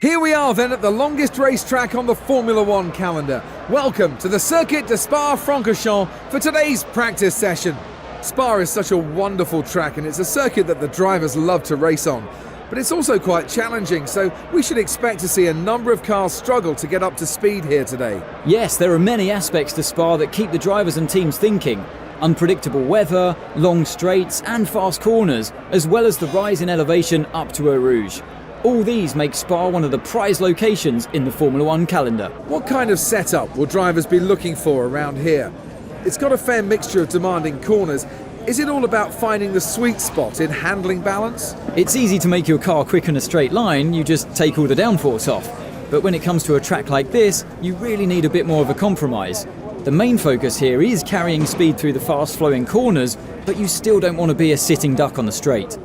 Here we are then at the longest racetrack on the Formula One calendar. Welcome to the Circuit de Spa-Francorchamps for today's practice session. Spa is such a wonderful track and it's a circuit that the drivers love to race on. But it's also quite challenging, so we should expect to see a number of cars struggle to get up to speed here today. Yes, there are many aspects to Spa that keep the drivers and teams thinking. Unpredictable weather, long straights and fast corners, as well as the rise in elevation up to Eau Rouge. All these make Spa one of the prize locations in the Formula One calendar. What kind of setup will drivers be looking for around here? It's got a fair mixture of demanding corners. Is it all about finding the sweet spot in handling balance? It's easy to make your car quick in a straight line, you just take all the downforce off. But when it comes to a track like this, you really need a bit more of a compromise. The main focus here is carrying speed through the fast-flowing corners, but you still don't want to be a sitting duck on the straight.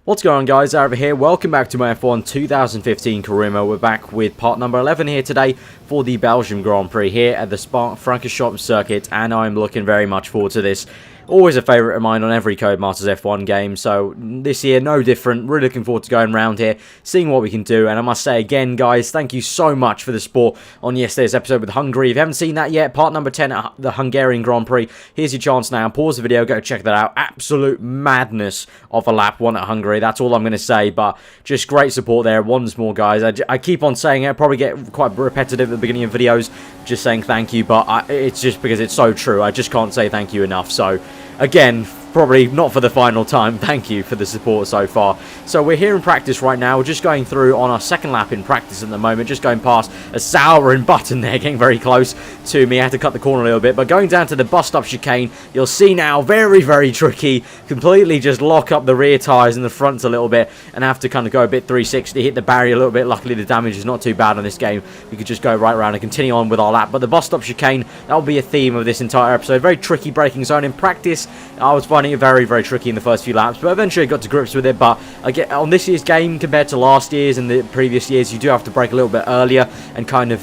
What's going on, guys? Aarava here. Welcome back to my F1 2015 career mode. We're back with part number 11 here today for the Belgium Grand Prix here at the Spa-Francorchamps circuit, and I'm looking very much forward to this. Always a favourite of mine on every Codemasters F1 game, so this year no different. Really looking forward to going around here, seeing what we can do. And I must say again, guys, thank you so much for the support on yesterday's episode with Hungary. If you haven't seen that yet, part number 10 at the Hungarian Grand Prix, here's your chance now. Pause the video, go check that out. Absolute madness of a lap one at Hungary. That's all I'm going to say, but just great support there once more, guys. I keep on saying it. I probably get quite repetitive at the beginning of videos, just saying thank you, but it's just because it's so true. I just can't say thank you enough. So again, probably not for the final time, thank you for the support so far. So we're here in practice right now. We're just going through on our second lap in practice at the moment, just going past a souring button there, getting very close to me. I had to cut the corner a little bit, but going down to the bus stop chicane, you'll see now, very, very tricky. Completely just lock up the rear tyres and the fronts a little bit and have to kind of go a bit 360, hit the barrier a little bit. Luckily, the damage is not too bad on this game. We could just go right around and continue on with our lap. But the bus stop chicane, that will be a theme of this entire episode. Very tricky braking zone. In practice, I was finding it very, very tricky in the first few laps, but eventually I got to grips with it. But again, on this year's game compared to last year's and the previous years, you do have to brake a little bit earlier and kind of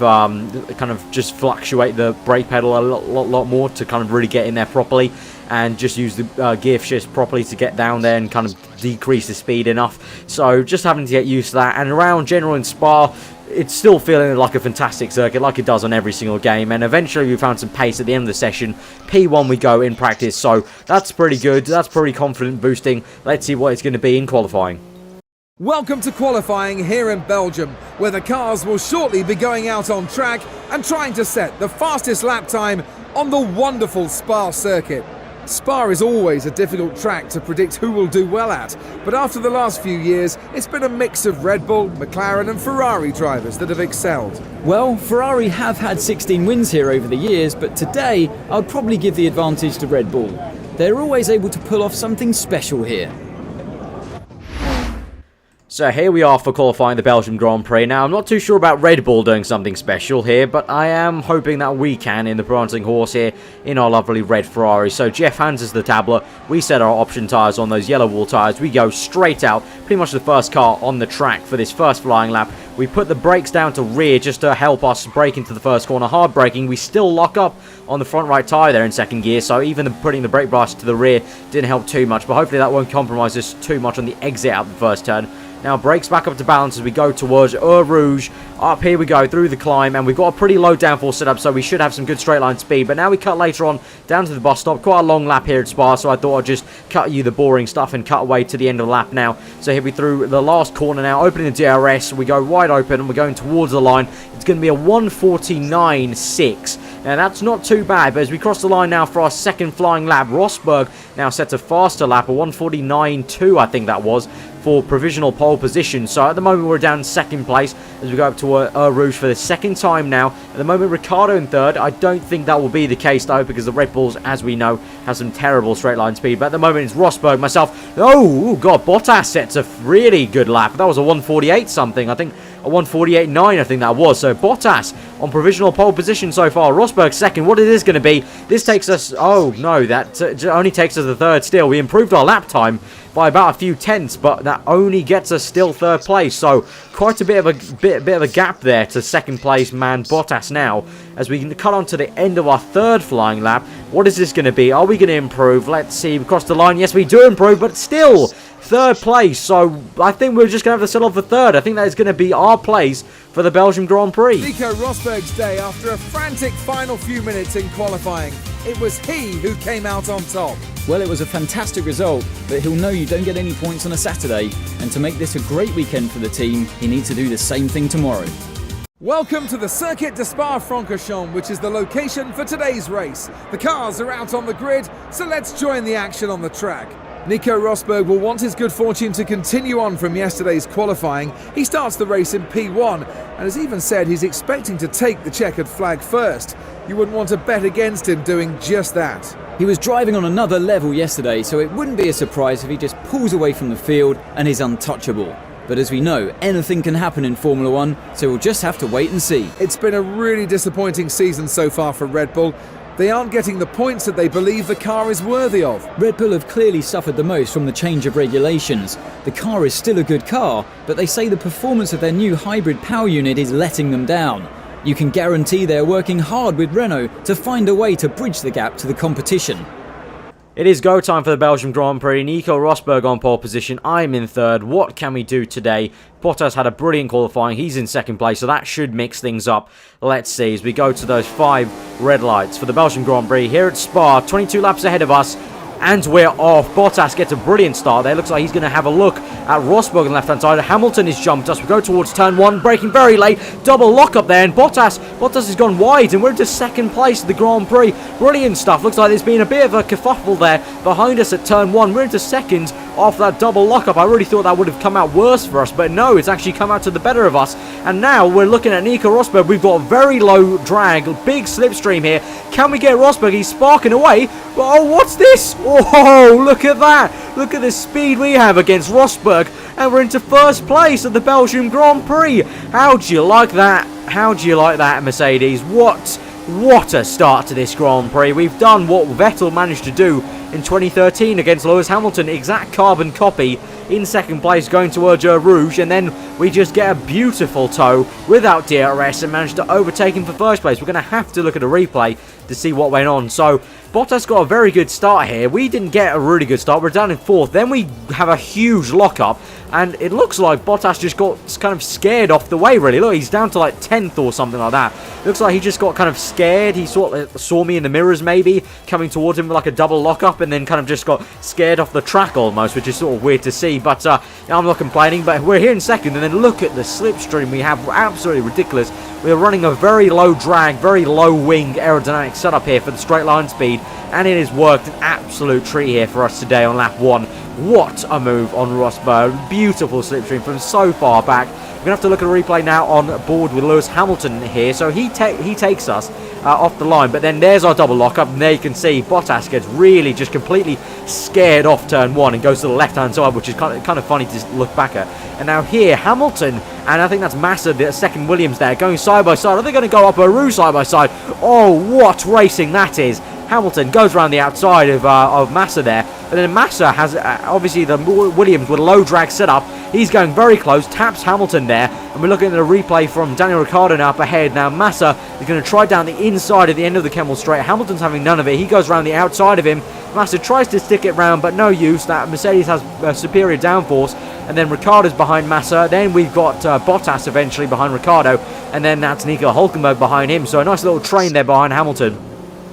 just fluctuate the brake pedal a lot more to kind of really get in there properly, and just use the gear shifts properly to get down there and kind of decrease the speed enough. So just having to get used to that. And around general in Spa, it's still feeling like a fantastic circuit, like it does on every single game. And eventually we found some pace at the end of the session. P1 we go in practice, so that's pretty good. That's pretty confident boosting. Let's see what it's going to be in qualifying. Welcome to qualifying here in Belgium, where the cars will shortly be going out on track and trying to set the fastest lap time on the wonderful Spa circuit. Spa is always a difficult track to predict who will do well at, but after the last few years, it's been a mix of Red Bull, Mclaren and Ferrari drivers that have excelled. Well, Ferrari have had 16 wins here over the years, but today I'd probably give the advantage to Red Bull. They're always able to pull off something special here. So here we are for qualifying the Belgium Grand Prix. Now, I'm not too sure about Red Bull doing something special here, but I am hoping that we can in the prancing horse here in our lovely red Ferrari. So Jeff hands us the tablet. We set our option tyres on those yellow wall tyres. We go straight out, pretty much the first car on the track for this first flying lap. We put the brakes down to rear just to help us brake into the first corner. Hard braking, we still lock up on the front right tyre there in second gear, so even putting the brake blast to the rear didn't help too much, but hopefully that won't compromise us too much on the exit out the first turn. Now brakes back up to balance as we go towards Eau Rouge. Up here we go through the climb, and we've got a pretty low downforce setup, so we should have some good straight line speed. But now we cut later on down to the bus stop. Quite a long lap here at Spa, so I thought I'd just cut you the boring stuff and cut away to the end of the lap now. So here we through the last corner now, opening the DRS. We go wide open and we're going towards the line. It's going to be a 1:49.6. Now that's not too bad, but as we cross the line now for our second flying lap, Rosberg now sets a faster lap, a 1:49.2 I think that was, for provisional pole position. So at the moment we're down in second place as we go up to Eau Rouge for the second time now. At the moment Ricciardo in third. I don't think that will be the case though, because the Red Bulls, as we know, have some terrible straight line speed. But at the moment it's Rosberg, myself. Oh god, Bottas sets a really good lap. That was a 1:48 something, I think. A 1:48.9 I think that was. So Bottas on provisional pole position so far. Rosberg second. What is this going to be? This takes us... Oh no, that only takes us the third still. We improved our lap time by about a few tenths, but that only gets us still third place. So quite a bit of a gap there to second place man Bottas now. As we can cut on to the end of our third flying lap. What is this going to be? Are we going to improve? Let's see. We crossed the line. Yes, we do improve, but still third place. So I think we're just going to have to settle for third. I think that is going to be our place for the Belgium Grand Prix. Nico Rosberg's day after a frantic final few minutes in qualifying. It was he who came out on top. Well, it was a fantastic result, but he'll know you don't get any points on a Saturday, and to make this a great weekend for the team, he needs to do the same thing tomorrow. Welcome to the Circuit de Spa-Francorchamps, which is the location for today's race. The cars are out on the grid, so let's join the action on the track. Nico Rosberg will want his good fortune to continue on from yesterday's qualifying. He starts the race in P1 and has even said he's expecting to take the checkered flag first. You wouldn't want to bet against him doing just that. He was driving on another level yesterday, so it wouldn't be a surprise if he just pulls away from the field and is untouchable. But as we know, anything can happen in Formula 1, so we'll just have to wait and see. It's been a really disappointing season so far for Red Bull. They aren't getting the points that they believe the car is worthy of. Red Bull have clearly suffered the most from the change of regulations. The car is still a good car, but they say the performance of their new hybrid power unit is letting them down. You can guarantee they're working hard with Renault to find a way to bridge the gap to the competition. It is go time for the Belgium Grand Prix. Nico Rosberg on pole position. I'm in third. What can we do today? Bottas had a brilliant qualifying. He's in second place, so that should mix things up. Let's see as we go to those 5 red lights for the Belgium Grand Prix here at Spa. 22 laps ahead of us. And we're off. Bottas gets a brilliant start there. Looks like he's going to have a look at Rosberg on the left-hand side. Hamilton has jumped us. We go towards turn 1, braking very late. Double lock-up there, and Bottas has gone wide, and we're into second place of the Grand Prix. Brilliant stuff. Looks like there's been a bit of a kerfuffle there behind us at turn 1. We're into second after that double lock-up. I really thought that would have come out worse for us, but no, it's actually come out to the better of us. And now we're looking at Nico Rosberg. We've got very low drag, big slipstream here. Can we get Rosberg? He's sparking away. Oh, what's this? Oh, look at that. Look at the speed we have against Rosberg. And we're into first place of the Belgium Grand Prix. How do you like that? How do you like that, Mercedes? What a start to this Grand Prix. We've done what Vettel managed to do in 2013 against Lewis Hamilton. Exact carbon copy in second place going towards Eau Rouge, and then we just get a beautiful tow without DRS and manage to overtake him for first place. We're going to have to look at a replay to see what went on. So Bottas got a very good start here. We didn't get a really good start. We're down in 4th. Then we have a huge lock-up, and it looks like Bottas just got kind of scared off the way, really. Look, he's down to like 10th or something like that. Looks like he just got kind of scared. He saw me in the mirrors maybe, coming towards him with like a double lock-up, and then kind of just got scared off the track almost, which is sort of weird to see. But I'm not complaining, but we're here in second, and then look at the slipstream we have. Absolutely ridiculous. We're running a very low drag, very low wing aerodynamic setup here for the straight line speed, and it has worked an absolute treat here for us today on lap 1. What a move on Rosberg. Beautiful slipstream from so far back. We're going to have to look at a replay now on board with Lewis Hamilton here. So he takes us off the line, but then there's our double lockup, and there you can see Bottas gets really just completely scared off turn 1 and goes to the left-hand side, which is kind of funny to look back at. And now here, Hamilton, and I think that's Massa, the second Williams there, going side by side. Are they going to go up a Roux side by side? Oh, what racing that is. Hamilton goes around the outside of Massa there, but then Massa has obviously the Williams with a low drag setup. He's going very close, taps Hamilton there, and we're looking at a replay from Daniel Ricciardo now up ahead. Now Massa is going to try down the inside at the end of the Kemmel Straight. Hamilton's having none of it. He goes around the outside of him. Massa tries to stick it round, but no use. That Mercedes has superior downforce, and then Ricciardo's behind Massa. Then we've got Bottas eventually behind Ricciardo, and then that's Nico Hülkenberg behind him. So a nice little train there behind Hamilton.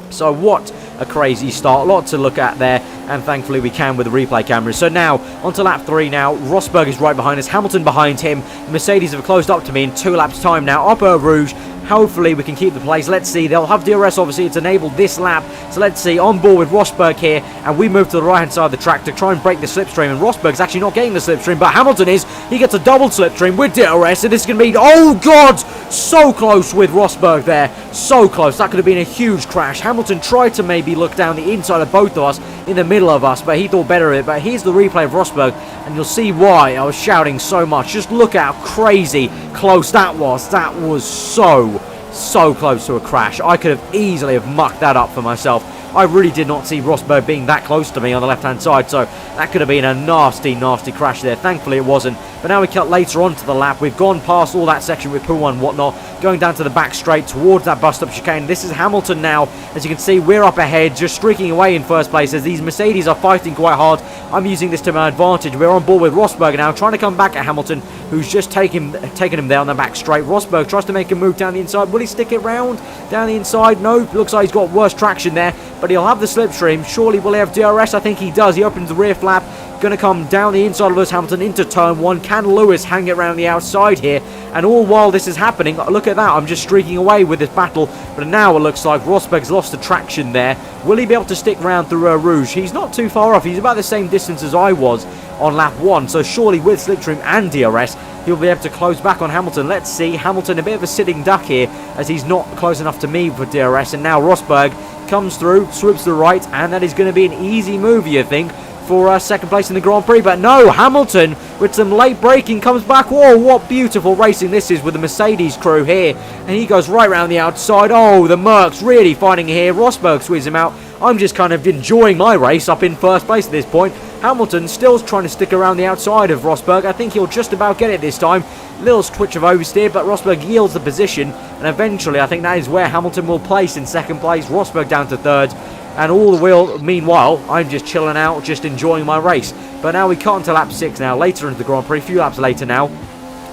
So what a crazy start. A lot to look at there, and thankfully we can with the replay cameras. So now on to lap 3 now. Rosberg is right behind us, Hamilton behind him. Mercedes have closed up to me in 2 laps time now. Up Eau Rouge. Hopefully we can keep the place. Let's see. They'll have DRS, obviously. It's enabled this lap. So let's see. On board with Rosberg here. And we move to the right-hand side of the track to try and break the slipstream. And Rosberg's actually not getting the slipstream, but Hamilton is. He gets a double slipstream with DRS. And this is going to be... Oh, God! So close with Rosberg there. So close. That could have been a huge crash. Hamilton tried to maybe look down the inside of both of us, in the middle of us, but he thought better of it. But here's the replay of Rosberg, and you'll see why I was shouting so much. Just look how crazy close that was. That was so close to a crash. I could have easily mucked that up for myself. I really did not see Rosberg being that close to me on the left-hand side, so that could have been a nasty crash there. Thankfully it wasn't, But now we cut later on to the lap. We've gone past all that section with Puma and whatnot, going down to the back straight towards that bus stop chicane. This is Hamilton now. As you can see, we're up ahead, just streaking away in first place as these Mercedes are fighting quite hard. I'm using this to my advantage. We're on board with Rosberg now, trying to come back at Hamilton, who's just taking him there on the back straight. Rosberg tries to make a move down the inside. Will he stick it round down the inside? No, looks like he's got worse traction there, but he'll have the slipstream. Surely will he have DRS? I think he does. He opens the rear flap, going to come down the inside of Lewis Hamilton into turn 1. Can Lewis hang it around the outside here? And all while this is happening, look at that, I'm just streaking away with this battle, but now it looks like Rosberg's lost the traction there. Will he be able to stick round through Rouge? He's not too far off. He's about the same distance as I was on lap 1, so surely with slipstream and DRS, he'll be able to close back on Hamilton. Let's see. Hamilton a bit of a sitting duck here, as he's not close enough to me for DRS, and now Rosberg comes through, swoops to the right, and that is going to be an easy move, you think, for second place in the Grand Prix. But no, Hamilton with some late braking comes back. Whoa, what beautiful racing this is with the Mercedes crew here, and he goes right round the outside. Oh, the Mercs really fighting here. Rosberg squeezes him out. I'm just kind of enjoying my race up in first place at this point. Hamilton still trying to stick around the outside of Rosberg. I think he'll just about get it this time. Little twitch of oversteer, but Rosberg yields the position, and eventually I think that is where Hamilton will place in second place. Rosberg down to third. And all the while, meanwhile, I'm just chilling out, just enjoying my race. But now we cut into lap 6 now, later into the Grand Prix, a few laps later now.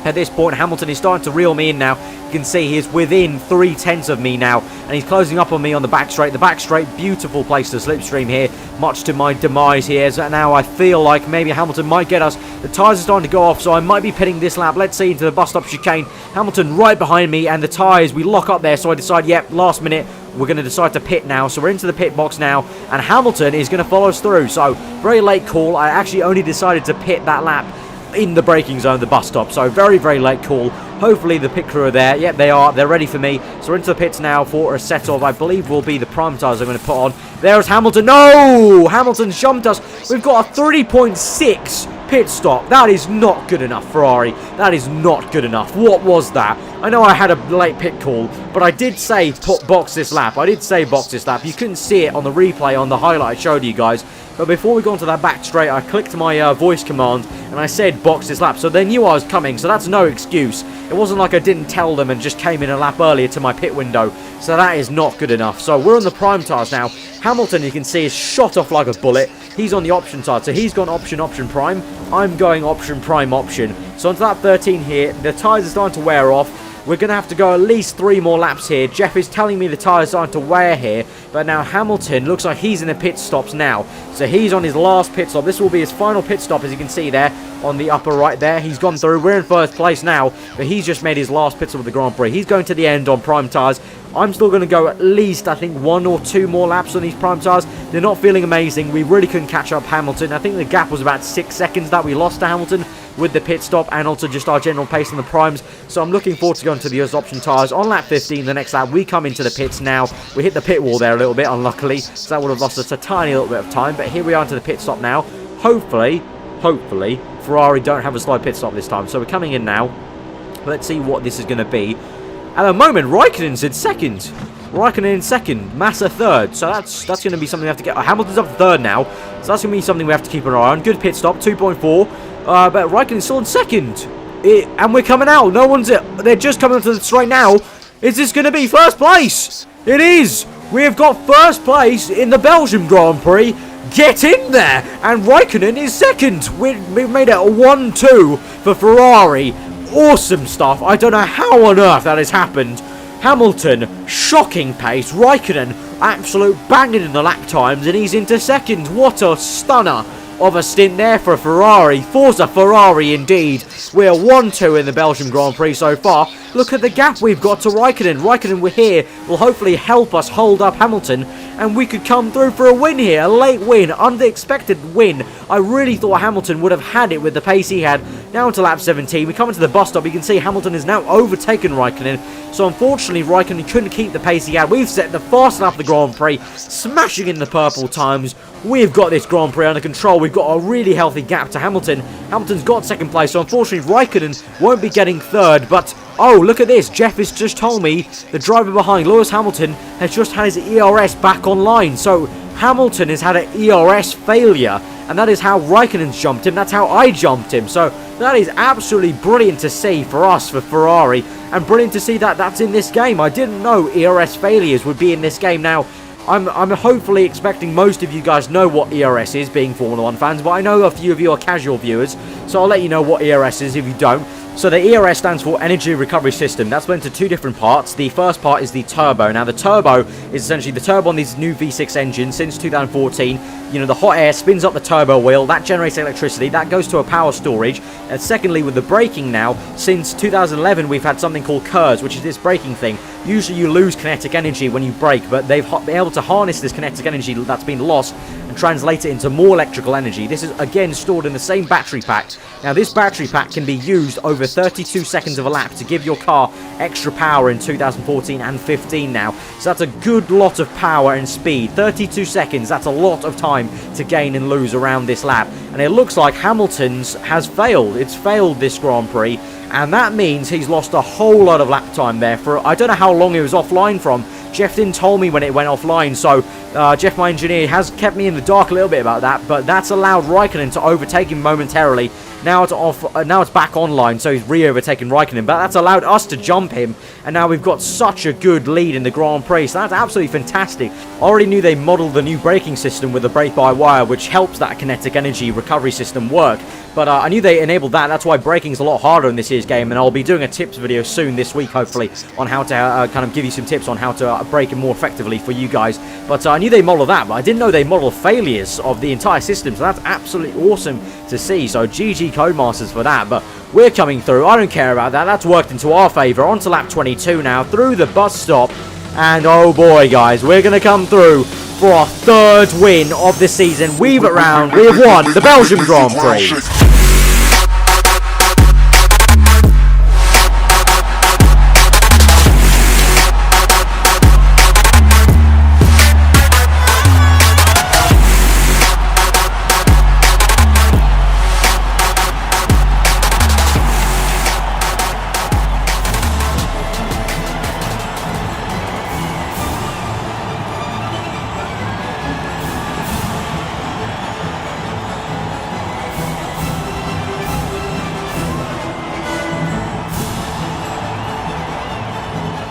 At this point, Hamilton is starting to reel me in now. You can see he's within 3/10 of me now, and he's closing up on me on the back straight. The back straight, beautiful place to slipstream here, much to my demise here. So now I feel like maybe Hamilton might get us. The tyres are starting to go off, so I might be pitting this lap. Let's see, into the bus stop chicane. Hamilton right behind me, and the tyres, we lock up there, so I decide, yep, last minute, we're going to decide to pit now. So we're into the pit box now, and Hamilton is going to follow us through. So very late call. I actually only decided to pit that lap in the braking zone, the bus stop. So very, very late call. Hopefully the pit crew are there. Yep, they are. They're ready for me. So we're into the pits now for a set of, I believe, will be the prime tyres I'm going to put on. There's Hamilton. No! Hamilton's jumped us. We've got a 3.6 pit stop. That is not good enough, Ferrari. That is not good enough. What was that? I know I had a late pit call, but I did say box this lap. I did say box this lap. You couldn't see it on the replay on the highlight I showed you guys. But before we go into that back straight, I clicked my voice command and I said box this lap. So they knew I was coming, so that's no excuse. It wasn't like I didn't tell them and just came in a lap earlier to my pit window. So that is not good enough. So we're on the prime tyres now. Hamilton, you can see, is shot off like a bullet. He's on the option side, so he's gone option, option, prime. I'm going option, prime, option. So onto that 13 here, the tyres are starting to wear off. We're going to have to go at least 3 more laps here. Jeff is telling me the tyres aren't to wear here. But now Hamilton looks like he's in the pit stops now. So he's on his last pit stop. This will be his final pit stop, as you can see there on the upper right there. He's gone through. We're in first place now. But he's just made his last pit stop of the Grand Prix. He's going to the end on prime tyres. I'm still going to go at least, I think, 1 or 2 more laps on these prime tyres. They're not feeling amazing. We really couldn't catch up Hamilton. I think the gap was about 6 seconds that we lost to Hamilton with the pit stop, and also just our general pace on the primes. So I'm looking forward to going to the US option tyres on lap 15. The next lap, we come into the pits now. We hit the pit wall there a little bit, unluckily, so that would have lost us a tiny little bit of time. But here we are into the pit stop now. Hopefully, Ferrari don't have a slow pit stop this time. So we're coming in now. Let's see what this is going to be. At the moment, Raikkonen's in second. Raikkonen in second, Massa third. So that's going to be something we have to get. Hamilton's up third now, so that's going to be something we have to keep an eye on. Good pit stop, 2.4. But Raikkonen's still in second. And we're coming out. No one's... They're just coming to the straight now. Is this going to be first place? It is. We have got first place in the Belgium Grand Prix. Get in there. And Raikkonen is second. We've made it a 1-2 for Ferrari. Awesome stuff. I don't know how on earth that has happened. Hamilton, shocking pace. Raikkonen, absolute banging in the lap times. And he's into second. What a stunner of a stint there for a Ferrari. Forza Ferrari indeed. We're 1-2 in the Belgium Grand Prix so far. Look at the gap we've got to Raikkonen. Raikkonen, we're here, will hopefully help us hold up Hamilton, and we could come through for a win here. A late win, unexpected win. I really thought Hamilton would have had it with the pace he had. Now into lap 17. We come into the bus stop. You can see Hamilton has now overtaken Raikkonen. So unfortunately, Raikkonen couldn't keep the pace he had. We've set the fastest lap of the Grand Prix, smashing in the purple times. We've got this Grand Prix under control. We've got a really healthy gap to Hamilton. Hamilton's got second place, so unfortunately Raikkonen won't be getting third. But, oh, look at this. Jeff has just told me the driver behind, Lewis Hamilton, has just had his ERS back online. So Hamilton has had an ERS failure, and that is how Raikkonen's jumped him. That's how I jumped him. So That is absolutely brilliant to see for us, for Ferrari, and brilliant to see that that's in this game. I didn't know ERS failures would be in this game. Now, I'm hopefully expecting most of you guys know what ERS is, being Formula 1 fans, but I know a few of you are casual viewers, so I'll let you know what ERS is if you don't. So the ERS stands for Energy Recovery System. That's split into two different parts. The first part is the turbo. Now the turbo is essentially the turbo on these new V6 engines since 2014. You know, the hot air spins up the turbo wheel, that generates electricity, that goes to a power storage. And secondly, with the braking now, since 2011 we've had something called KERS, which is this braking thing. Usually you lose kinetic energy when you brake, but they've been able to harness this kinetic energy that's been lost and translate it into more electrical energy. This is again stored in the same battery pack. Now this battery pack can be used over 32 seconds of a lap to give your car extra power in 2014 and 15 now. So that's a good lot of power and speed. 32 seconds, that's a lot of time to gain and lose around this lap. And it looks like Hamilton's has failed. It's failed this Grand Prix. And that means he's lost a whole lot of lap time there for, I don't know how long he was offline from. Jeff didn't tell me when it went offline, so Jeff, my engineer, has kept me in the dark a little bit about that, but that's allowed Raikkonen to overtake him momentarily. Now it's back online, so he's re-overtaken Raikkonen, but that's allowed us to jump him, and now we've got such a good lead in the Grand Prix, so that's absolutely fantastic. I already knew they modelled the new braking system with the brake-by-wire, which helps that kinetic energy recovery system work, but I knew they enabled that. That's why braking's a lot harder in this year's game, and I'll be doing a tips video soon this week, hopefully, on how to kind of give you some tips on how to brake it more effectively for you guys. But I knew they modelled that, but I didn't know they modelled failures of the entire system, so that's absolutely awesome to see. So GG Codemasters for that, but we're coming through. I don't care about that. That's worked into our favour. On to lap 22 now, through the bus stop, and oh boy, guys, we're going to come through for our third win of the season. We've won the Belgium Grand Prix.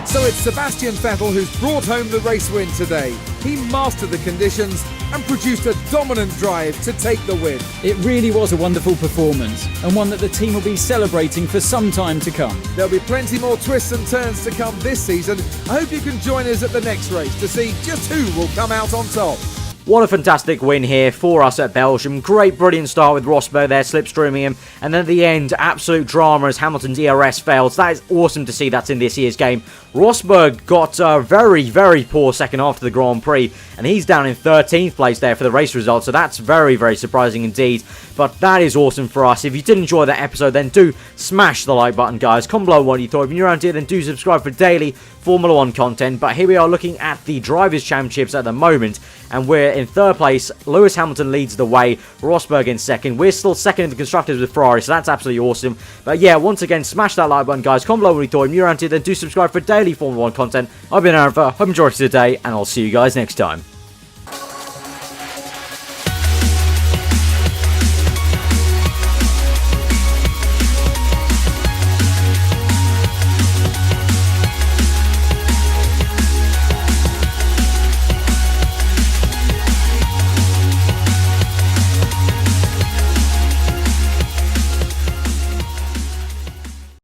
So it's Sebastian Vettel who's brought home the race win today. He mastered the conditions and produced a dominant drive to take the win. It really was a wonderful performance, and one that the team will be celebrating for some time to come. There'll be plenty more twists and turns to come this season. I hope you can join us at the next race to see just who will come out on top. What a fantastic win here for us at Belgium. Great, brilliant start with Rosberg there, slipstreaming him. And then at the end, absolute drama as Hamilton's ERS failed. So that is awesome to see that's in this year's game. Rosberg got a very, very poor second after the Grand Prix. And he's down in 13th place there for the race result. So that's very, very surprising indeed. But that is awesome for us. If you did enjoy that episode, then do smash the like button, guys. Comment below what you thought. If you're around here, then do subscribe for daily Formula 1 content. But here we are looking at the Drivers' Championships at the moment. And we're in third place. Lewis Hamilton leads the way. Rosberg in second. We're still second in the Constructors with Ferrari, so that's absolutely awesome. But yeah, once again, smash that like button, guys. Comment below what you thought. If you're around here, then do subscribe for daily Formula 1 content. I've been Aarava. Hope you enjoyed today, and I'll see you guys next time.